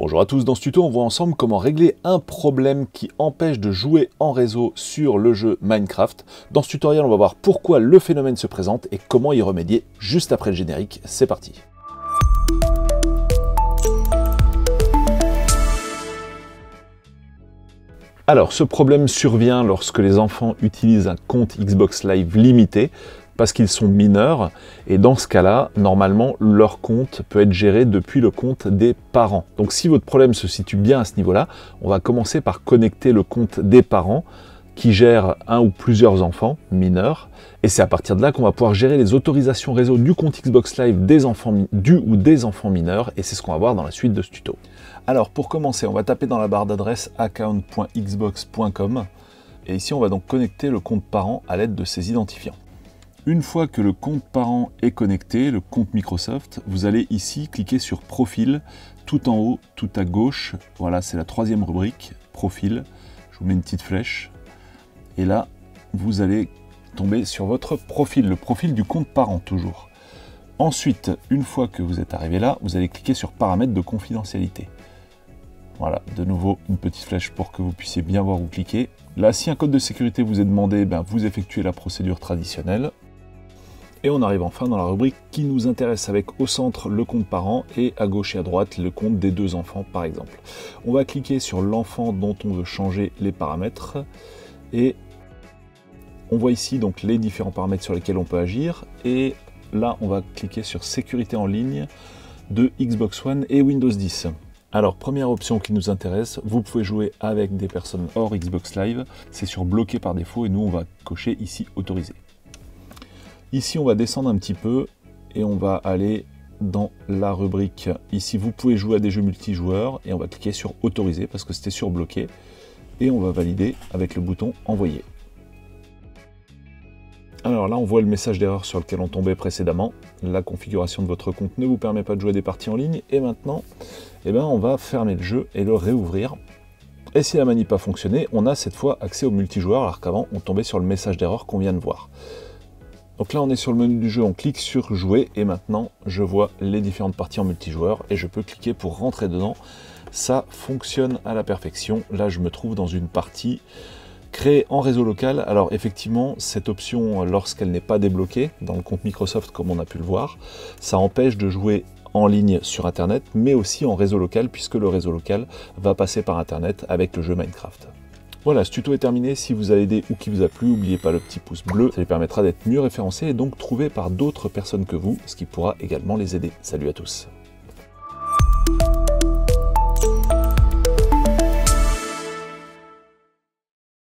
Bonjour à tous, dans ce tuto on voit ensemble comment régler un problème qui empêche de jouer en réseau sur le jeu Minecraft. Dans ce tutoriel on va voir pourquoi le phénomène se présente et comment y remédier juste après le générique. C'est parti. Alors ce problème survient lorsque les enfants utilisent un compte Xbox Live limité parce qu'ils sont mineurs, et dans ce cas-là, normalement, leur compte peut être géré depuis le compte des parents. Donc si votre problème se situe bien à ce niveau-là, on va commencer par connecter le compte des parents qui gèrent un ou plusieurs enfants mineurs, et c'est à partir de là qu'on va pouvoir gérer les autorisations réseau du compte Xbox Live des enfants des enfants mineurs, et c'est ce qu'on va voir dans la suite de ce tuto. Alors pour commencer, on va taper dans la barre d'adresse account.xbox.com, et ici on va donc connecter le compte parent à l'aide de ses identifiants. Une fois que le compte parent est connecté, le compte Microsoft, vous allez ici cliquer sur Profil, tout en haut, tout à gauche. Voilà, c'est la troisième rubrique, Profil. Je vous mets une petite flèche. Et là, vous allez tomber sur votre profil, le profil du compte parent toujours. Ensuite, une fois que vous êtes arrivé là, vous allez cliquer sur Paramètres de confidentialité. Voilà, de nouveau une petite flèche pour que vous puissiez bien voir où cliquer. Là, si un code de sécurité vous est demandé, vous effectuez la procédure traditionnelle. Et on arrive enfin dans la rubrique qui nous intéresse avec au centre le compte parent et à gauche et à droite le compte des deux enfants par exemple. On va cliquer sur l'enfant dont on veut changer les paramètres et on voit ici donc les différents paramètres sur lesquels on peut agir et là on va cliquer sur sécurité en ligne de Xbox One et Windows 10. Alors première option qui nous intéresse, vous pouvez jouer avec des personnes hors Xbox Live, c'est sur bloquer par défaut et nous on va cocher ici autoriser. Ici, on va descendre un petit peu et on va aller dans la rubrique. Ici, vous pouvez jouer à des jeux multijoueurs et on va cliquer sur autoriser parce que c'était sur bloqué et on va valider avec le bouton envoyer. Alors là, on voit le message d'erreur sur lequel on tombait précédemment. La configuration de votre compte ne vous permet pas de jouer des parties en ligne et maintenant, on va fermer le jeu et le réouvrir. Et si la manip a fonctionné, on a cette fois accès au multijoueur alors qu'avant, on tombait sur le message d'erreur qu'on vient de voir. Donc là on est sur le menu du jeu, on clique sur jouer et maintenant je vois les différentes parties en multijoueur et je peux cliquer pour rentrer dedans. Ça fonctionne à la perfection. Là je me trouve dans une partie créée en réseau local. Alors effectivement cette option lorsqu'elle n'est pas débloquée dans le compte Microsoft comme on a pu le voir, ça empêche de jouer en ligne sur internet mais aussi en réseau local puisque le réseau local va passer par internet avec le jeu Minecraft. Voilà, ce tuto est terminé. Si vous a aidé ou qui vous a plu, n'oubliez pas le petit pouce bleu. Ça lui permettra d'être mieux référencé et donc trouvé par d'autres personnes que vous, ce qui pourra également les aider. Salut à tous.